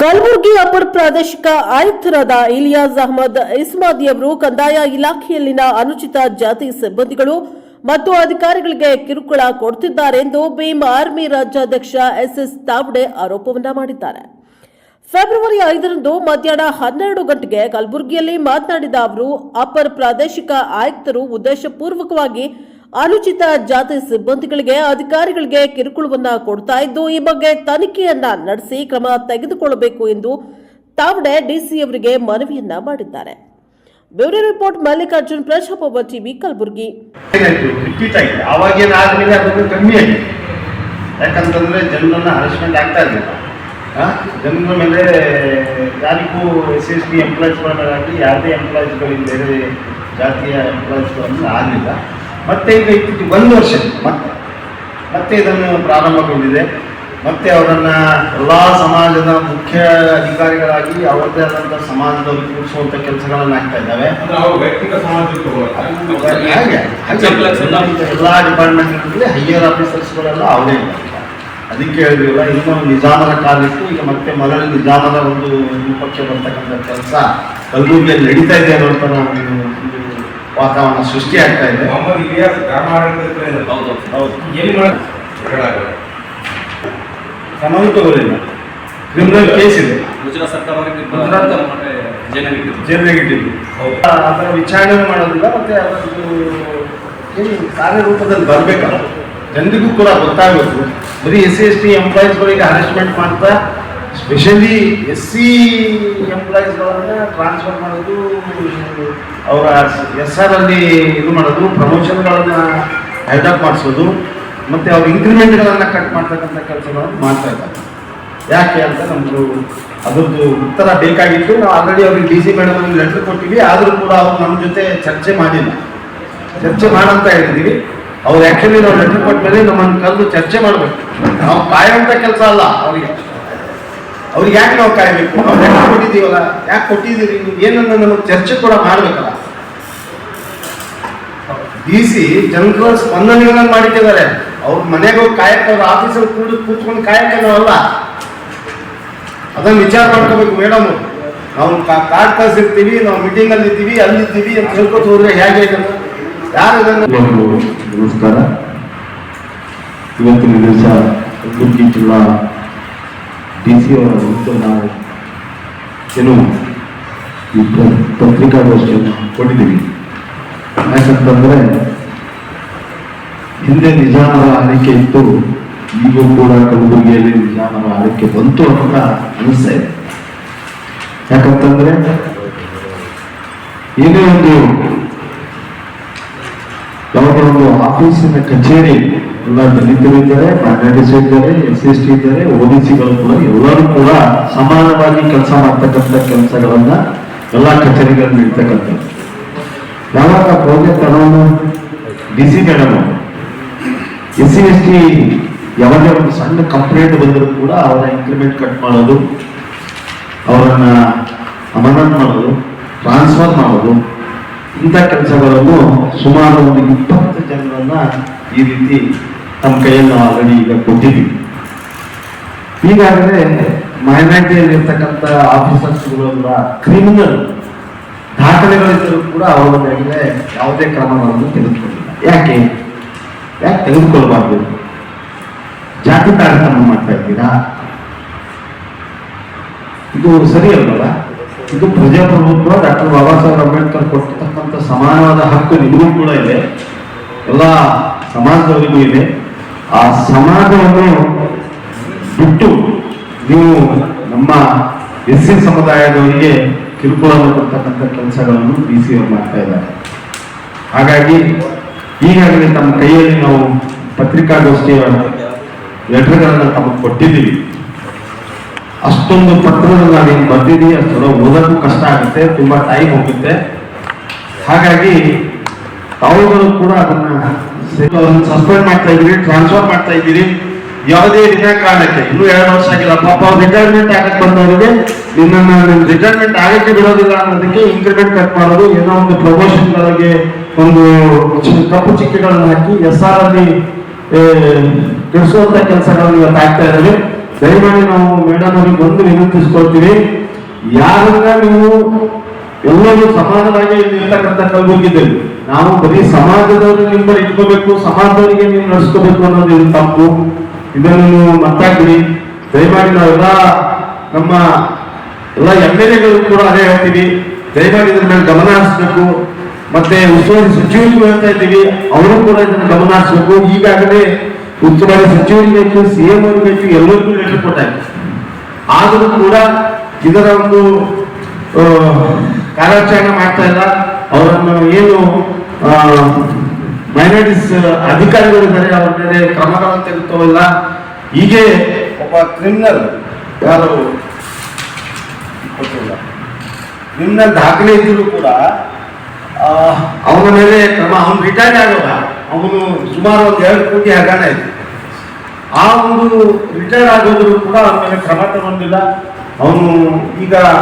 ಕಲಬುರಗಿ ಅಪರ ಪ್ರಾದೇಶಿಕ ಆಯುಕ್ತರಾದ ಇಲಿಯಾಸ್ ಅಹಮದ್ ಇಸ್ಮಾದಿಯವರು ಕಂದಾಯ ಇಲಾಖೆಯಲ್ಲಿನ ಅನುಚಿತ ಜಾತಿ ಸಿಬ್ಬಂದಿಗಳು ಮತ್ತು ಅಧಿಕಾರಿಗಳಿಗೆ ಕಿರುಕುಳ ಕೊಡುತ್ತಿದ್ದಾರೆಂದು ಭೀಮ್ ಆರ್ಮಿ ರಾಜ್ಯಾಧ್ಯಕ್ಷ ಎಸ್ಎಸ್ ತಾವ್ಡೆ ಆರೋಪವನ್ನ ಮಾಡಿದ್ದಾರೆ. ಫೆಬ್ರವರಿ 5ರಂದು ಮಧ್ಯಾಹ್ನ 12 ಗಂಟೆಗೆ ಕಲಬುರಗಿಯಲ್ಲಿ ಮಾತನಾಡಿದ ಅವರು, ಅಪರ ಪ್ರಾದೇಶಿಕ ಆಯುಕ್ತರು ಉದ್ದೇಶಪೂರ್ವಕವಾಗಿ ಅನುಚಿತ ಜಾತಿ ಸಿಬ್ಬಂದಿಗಳಿಗೆ ಅಧಿಕಾರಿಗಳಿಗೆ ಕಿರುಕುಳವನ್ನ ಕೊಡ್ತಾ ಇದ್ದು, ಈ ಬಗ್ಗೆ ತನಿಖೆಯನ್ನ ನಡೆಸಿ ಕ್ರಮ ತೆಗೆದುಕೊಳ್ಳಬೇಕು ಎಂದು ತಾವ್ಡೆ ಡಿಸಿಯವರಿಗೆ ಮನವಿಯನ್ನ ಮಾಡಿದ್ದಾರೆ. Bureau report Mallikarjun, Prajaprabha TV, Kalaburagi. ಯಾಕಂತಂದ್ರೆ ಜನರನ್ನ ಹರಾಸ್ಮೆಂಟ್ ಆಗ್ತಾ ಇರಲಿಲ್ಲ. ಜನರ ಮೇಲೆ ಯಾರಿಗೂ SSB ಎಂಪ್ಲಾಯ್ಸ್ಗಳ ಮೇಲೆ ಆಗಲಿ ಯಾವುದೇ ಎಂಪ್ಲಾಯ್ಸ್ಗಳಿಂದ ಬೇರೆ ಜಾತಿಯ ಎಂಪ್ಲಾಯ್ಸ್ಗಳನ್ನು ಆಗಲಿಲ್ಲ. ಮತ್ತೆ ಈಗ ಇತ್ತೀಚೆಗೆ 1 ವರ್ಷ ಮತ್ತೆ ಇದನ್ನು ಪ್ರಾರಂಭಗೊಂಡಿದೆ. ಮತ್ತೆ ಅವರನ್ನು ಎಲ್ಲ ಸಮಾಜದ ಮುಖ್ಯ ಅಧಿಕಾರಿಗಳಾಗಿ ಅವರದೇ ಆದಂಥ ಸಮಾಜದಲ್ಲಿ ಕೂರಿಸುವಂಥ ಕೆಲಸಗಳನ್ನು ಆಗ್ತಾ ಇದ್ದಾವೆ. ಎಲ್ಲ ಡಿಪಾರ್ಟ್ಮೆಂಟ್ಗಳಲ್ಲಿ ಹೈಯರ್ ಆಫೀಸರ್ಸ್ಗಳೆಲ್ಲ ಅವರೇ ಇದ್ದಾರೆ. ಅದಕ್ಕೆ ಹೇಳಿದ್ರಲ್ಲ, ಇನ್ನೊಂದು ನಿಜಾಮರ ಕಾಲಕ್ಕೂ ಈಗ ಮತ್ತೆ ಮೊದಲ ನಿಜಾಮರ ಒಂದು ವಿಪಕ್ಷ ಬರ್ತಕ್ಕಂಥ ಕೆಲಸ ಕಲಬುರಗಿಯಲ್ಲಿ ನಡೀತಾ ಇದೆ ಅನ್ನೋಂಥ ಒಂದು ವಾತಾವರಣ ಸೃಷ್ಟಿ ಆಗ್ತಾ ಇದೆ. ಕ್ರಮವೂ ತಗೋಲಿಲ್ಲ. ಕ್ರಿಮಿನಲ್ ಕೇಸ್ ಇದೆ, ಜೈಲಿಗೆ ಇಟ್ಟಿದ್ದು. ಅದರ ವಿಚಾರಣೆ ಮಾಡೋದಿಲ್ಲ. ಮತ್ತೆ ಅದರದ್ದು ಏನು ಕಾರ್ಯರೂಪದಲ್ಲಿ ಬರಬೇಕಲ್ಲ, ಜನರಿಗೂ ಕೂಡ ಗೊತ್ತಾಗಬೇಕು. ಬರೀ SC/ST ಎಂಪ್ಲಾಯೀಸ್ಗಳಿಗೆ ಹರಾಸ್ಮೆಂಟ್ ಮಾಡ್ತಾ ಸ್ಪೆಷಲಿ SC ಎಂಪ್ಲಾಯೀಸ್ಗಳನ್ನ ಟ್ರಾನ್ಸ್ಫರ್ ಮಾಡೋದು, ಅವರ SR ಅಲ್ಲಿ ಇದು ಮಾಡೋದು, ಪ್ರಮೋಷನ್ಗಳನ್ನು ಹೆಲ್ಡಪ್ ಮಾಡಿಸೋದು, ಮತ್ತು ಅವ್ರ ಇನ್ಕ್ರಿಮೆಂಟ್ಗಳನ್ನು ಕಟ್ ಮಾಡ್ತಕ್ಕಂಥ ಕೆಲಸಗಳನ್ನು ಮಾಡ್ತಾ ಇದ್ದಾರೆ. ಯಾಕೆ ಅಂತ ನಮ್ಮದು ಅದರದ್ದು ಉತ್ತರ ಬೇಕಾಗಿತ್ತು. ನಾವು ಆಲ್ರೆಡಿ ಅವ್ರಿಗೆ DC ಮೇಡಮ್ ಲೆಟ್ರ್ ಕೊಟ್ಟಿವಿ. ಆದರೂ ಕೂಡ ಅವ್ರು ನಮ್ಮ ಜೊತೆ ಚರ್ಚೆ ಮಾಡಿಲ್ಲ. ಚರ್ಚೆ ಮಾಡಂತ ಹೇಳಿದ್ದೀವಿ. ಅವ್ರು ಆ್ಯಕ್ಚುಲಿ ನಾವು ಲೆಟ್ರ್ ಕೊಟ್ಟ ಮೇಲೆ ನಮ್ಮನ್ನು ಕರೆದು ಚರ್ಚೆ ಮಾಡಬೇಕು. ನಾವು ಕಾಯೋಂಥ ಕೆಲಸ ಅಲ್ಲ ಅವ್ರಿಗೆ ಯಾಕೆ ನಾವು ಕಾಯಬೇಕು? ನಾವು ಲೆಟ್ರ್ ಕೊಟ್ಟಿದ್ದೀವಲ್ಲ, ಯಾಕೆ ಕೊಟ್ಟಿದ್ದೀರಿ ನೀವು ಏನನ್ನ ನಮಗೆ ಚರ್ಚೆ ಕೂಡ ಮಾಡಬೇಕಲ್ಲ. DC ಜನರ ಸ್ಪಂದನೆಗಳನ್ನು ಮಾಡಿಟ್ಟಿದ್ದಾರೆ. ಅವ್ರ ಮನೆಗೆ ಹೋಗಿ ಕಾಯಕ್ಕೆ, ಅವ್ರ ಆಫೀಸಲ್ಲಿ ಕೂತ್ಕೊಂಡು ಕಾಯಕ್ಕೆ ನಾವಲ್ಲ. ಅದನ್ನು ವಿಚಾರ ಮಾಡ್ಕೋಬೇಕು ಮೇಡಮ್. ನಾವು ಕಾರ್ಡ್ ಕಳಿಸಿರ್ತೀವಿ, ನಾವು ಮೀಟಿಂಗಲ್ಲಿ ಇದ್ದೀವಿ, ಅಲ್ಲಿದ್ದೀವಿ ಅಂತ ಹೇಳ್ಕೊತ ಹೋದ್ರೆ ಹೇಗೆ? ಯಾರು ನಮಸ್ಕಾರ. ಇವತ್ತಿನ ದಿವಸ ಕಲಬುರಗಿ ಜಿಲ್ಲಾ DC ಅವರ ವಿರುದ್ಧ ನಾವು ಏನು ಈ ಪತ್ರಿಕಾಗೋಷ್ಠಿಯನ್ನು ಕೊಟ್ಟಿದ್ದೀವಿ. ಯಾಕಂತಂದರೆ ಹಿಂದೆ ನಿಜಾಮರ ಆಳ್ವಿಕೆ ಇತ್ತು, ಈಗೂ ಕೂಡ ಕಲಬುರಗಿಯಲ್ಲಿ ನಿಜಾಮರ ಆಳ್ವಿಕೆ ಬಂತು ಅಂತ ಅನಿಸ್ತಾ ಇದೆ. ಯಾಕಂತಂದ್ರೆ ಏನೇ ಒಂದು ಯಾವುದೊಂದು ಆಫೀಸಿನ ಕಚೇರಿ ಎಲ್ಲ ದಲಿತರು ಇದ್ದಾರೆ, ಮೈನಾರಿಟೀಸ್ ಇದ್ದಾರೆ, SC/ST ಇದ್ದಾರೆ, OBCಗಳು ಕೂಡ ಎಲ್ಲರೂ ಕೂಡ ಸಮಾನವಾಗಿ ಕೆಲಸ ಮಾಡ್ತಕ್ಕಂಥ ಕೆಲಸಗಳನ್ನ ಎಲ್ಲ ಕಚೇರಿಗಳಲ್ಲಿ ಇರ್ತಕ್ಕಂಥದ್ದು. ಯಾವಾಗ ಪ್ರಾಜೆಕ್ಟ್ ಅನ್ನೋದು DC ಮೇಡಮ್ SC/ST ಯಾವುದೇ ಒಂದು ಸಣ್ಣ ಕಂಪ್ಲೇಂಟ್ ಬಂದರೂ ಕೂಡ ಅವರ ಇನ್ಕ್ರಿಮೆಂಟ್ ಕಟ್ ಮಾಡೋದು, ಅವರನ್ನ ಅಮಾನತ್ ಮಾಡೋದು, ಟ್ರಾನ್ಸ್ಫರ್ ಮಾಡೋದು, ಇಂಥ ಕೆಲಸಗಳನ್ನು ಸುಮಾರು ಒಂದು 20 ಜನರನ್ನ ಈ ರೀತಿ ನಮ್ಮ ಕೈಯಲ್ಲಿ ನಾವು ಆಲ್ರೆಡಿ ಈಗ ಕೊಟ್ಟಿದ್ದೀವಿ. ಈಗಾಗಲೇ ಮೈನಾರಿಟಿಯಲ್ಲಿರ್ತಕ್ಕಂಥ ಆಫೀಸರ್ಸ್ಗಳ ಕ್ರಿಮಿನಲ್ ದಾಖಲೆಗಳಿದ್ದರೂ ಕೂಡ ಅವರ ಮೇಲೆ ಯಾವುದೇ ಕ್ರಮಗಳನ್ನು ತೆಗೆದುಕೊಂಡಿಲ್ಲ. ಯಾಕೆ ತೆಗೆದುಕೊಳ್ಬಾರ್ದು? ಜಾತಿ ತಾರತಮ್ಯ ಮಾಡ್ತಾ ಇದ್ದೀರಾ? ಇದು ಸರಿ ಅಲ್ವಲ್ಲ? ಇದು ಪ್ರಜಾಪ್ರಭುತ್ವ. ಡಾಕ್ಟರ್ ಬಾಬಾ ಸಾಹೇಬ್ ಅಂಬೇಡ್ಕರ್ ಕೊಟ್ಟಿರ್ತಕ್ಕಂಥ ಸಮಾನವಾದ ಹಕ್ಕು ನಿಮಗೂ ಕೂಡ ಇದೆ, ಎಲ್ಲ ಸಮಾಜದವರಿಗೂ ಇದೆ. ಆ ಸಮಾಜವನ್ನು ಬಿಟ್ಟು ನೀವು ನಮ್ಮ SC ಸಮುದಾಯದವರಿಗೆ ಕಿರುಕುಳವನ್ನು ಕೊಡ್ತಕ್ಕಂಥ ಕೆಲಸಗಳನ್ನು DC ಅವರು ಮಾಡ್ತಾ ಇದ್ದಾರೆ. ಹಾಗಾಗಿ ಈಗಾಗಲೇ ತಮ್ಮ ಕೈಯಲ್ಲಿ ನಾವು ಪತ್ರಿಕಾಗೋಷ್ಠಿಯ ಲೆಟರ್ಗಳನ್ನು ತಮಗೆ ಕೊಟ್ಟಿದ್ದೀವಿ. ಅಷ್ಟೊಂದು ಪತ್ರವನ್ನು ನಾವೇನು ಬರ್ದಿದ್ದೀವಿ ಅಷ್ಟೆಲ್ಲ ಓದೋಕ್ಕೂ ಕಷ್ಟ ಆಗುತ್ತೆ, ತುಂಬಾ ಟೈಮ್ ಹೋಗುತ್ತೆ. ಹಾಗಾಗಿ ತಾವುಗಳು ಕೂಡ ಅದನ್ನ ಸಸ್ಪೆಂಡ್ ಮಾಡ್ತಾ ಇದ್ದೀರಿ, ಟ್ರಾನ್ಸ್ಫರ್ ಮಾಡ್ತಾ ಇದ್ದೀರಿ. ಯಾವುದೇ ವಿನಾಕಾರಣಕ್ಕೆ ಇನ್ನೂ 2 ವರ್ಷ ಆಗಿಲ್ಲ, ಪಾಪ ಅವ್ರು ರಿಟೈರ್ಮೆಂಟ್ ಆಗಕ್ಕೆ ಬಂದವರಿಗೆ ನಿನ್ನ ರಿಟೈರ್ಮೆಂಟ್ ಆಗಕ್ಕೆ ಬಿಡೋದಿಲ್ಲ ಅನ್ನೋದಕ್ಕೆ ಇನ್ಕ್ರಿಮೆಂಟ್ ಕಟ್ ಮಾಡೋದು, ಏನೋ ಒಂದು ಪ್ರಮೋಷನ್ಗಳಿಗೆ ಒಂದು ಕಪ್ಪು ಚಿಕ್ಕೆಗಳನ್ನು ಹಾಕಿ SR ಅಲ್ಲಿ ತಿಳಿಸುವಂತ ಕೆಲಸಗಳನ್ನು ಇವತ್ತು ಆಗ್ತಾ ಇದ್ದಾವೆ. ದಯಮಾಡಿ ನಾವು ಮೇಡಮ್ ಅವರಿಗೆ ಬಂದು ವಿನಂತಿಸ್ಕೊಳ್ತೀವಿ, ಯಾರನ್ನ ನೀವು ಎಲ್ಲರೂ ಸಮಾನವಾಗಿ ಇರ್ತಕ್ಕಂಥ ಕಲಬುರಗಿದ್ದಲ್ಲಿ ನಾವು ಬರೀ ಸಮಾಜದವರು ನಿಮ್ಮಲ್ಲಿ ಇಟ್ಕೋಬೇಕು, ಸಮಾಜದವರಿಗೆ ನೀವು ನಡೆಸ್ಕೋಬೇಕು ಅನ್ನೋದು ಇದು ತಪ್ಪು. ಇದನ್ನು ನೀವು ಮತ್ತಾಗ್ಬಿಡಿ. ದಯಮಾಡಿ ನಾವೆಲ್ಲ ನಮ್ಮ ಎಲ್ಲ MLA-ಗಳು ಕೂಡ ಅದೇ ಹೇಳ್ತೀವಿ, ದಯಮಾಡಿ ಇದ್ರ ಮೇಲೆ ಗಮನ ಹರಿಸ್ಬೇಕು. ಮತ್ತೆ ಉಸ್ತುವಾರಿ ಸಚಿವರಿಗೂ ಹೇಳ್ತಾ ಇದ್ದೀವಿ, ಅವರು ಕೂಡ ಇದನ್ನು ಗಮನ ಹರಿಸ್ಬೇಕು. ಈಗಾಗಲೇ ಉಸ್ತುವಾರಿ ಸಚಿವರಿಗೆ ಬೇಕು, CM ಅವ್ರಿಗೆ ಬೇಕು, ಎಲ್ಲರಿಗೂ ಲೆಟರ್ ಕೊಟ್ಟಾಗಿದೆ. ಆದರೂ ಕೂಡ ಇದರ ಒಂದು ಕಾರ್ಯಾಚರಣೆ ಮಾಡ್ತಾ ಇಲ್ಲ. ಅವರನ್ನು ಏನು ಮೈನಾರಿಟೀಸ್ ಅಧಿಕಾರಿಗಳಿದ್ದಾರೆ ಅವರ ಮೇಲೆ ಕ್ರಮಗಳನ್ನು ತೆಗೆದುಕೊಳ್ಳಲ್ಲ. ಹೀಗೆ ಒಬ್ಬ ಕ್ರಿಮಿನಲ್ ಯಾರು ಕ್ರಿಮಿನಲ್ ದಾಖಲೆ ಇದ್ದರೂ ಕೂಡ ಅವನ ಮೇಲೆ ಕ್ರಮ, ಅವನು ರಿಟೈರ್ಡ್ ಆಗೋದ, ಅವನು ಸುಮಾರು ಒಂದು 2 ಕೋಟಿ ಹಗರಣ ಇದೆ. ಆ ಒಂದು ರಿಟೈರ್ಡ್ ಆಗೋದ್ರು ಕೂಡ ಅವನ ಮೇಲೆ ಕ್ರಮ ತಗೊಂಡಿಲ್ಲ. ಅವನು ಈಗ